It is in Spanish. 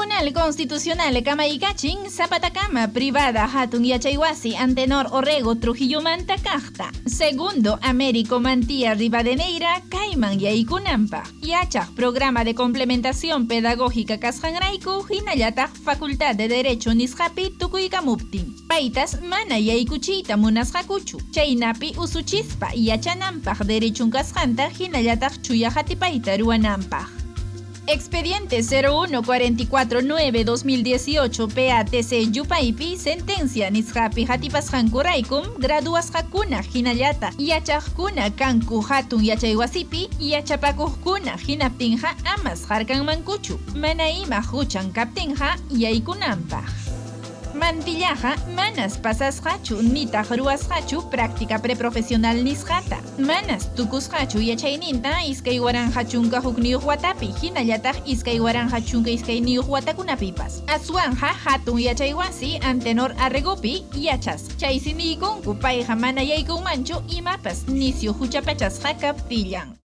Tribunal Constitucional Kamaykachin Zapatacama Privada Hatun Yachaywasi Antenor Orrego Trujillomanta Kajta. Segundo, Américo Mantilla Rivadeneira Cayman Yaykunampa. Yachak Programa de Complementación Pedagógica Kashanraiku Hinayataq Facultad de Derecho Nishapi Tukuykamuptin. Paitas Mana Yaykuchita Munashakuchu. Chaynapi Usuchispa Yachanampaj Derechun Kashanta Hinayataq Chuyahatipaita Ruanampaj. Expediente 01-44-9-2018 PATC Yupaypi sentencia nisqapi hatipasqankuraykum graduasqakuna hinallata yachaqkuna kanku hatun yachaywasipi yachapakuqkuna hinaptinqa amas harkanmankuchu mana ima huchan kaptinqa yaykunanpaq. Mantillaja manas pasasqachu nitaq ruwasqachu práctica preprofesional nisqata. Manas tukusqachu yachayninta iskay waranja chunka hukniyuq watapi hinallataq iskay waranja chunka iskayniyuq watakunapipas. Aswanja hatun yachaywasi Antenor Arregupi yachas. Chaysi niykunku payqa mana yaykunmanchu imapas nisyu huchapachasqa kaptillan.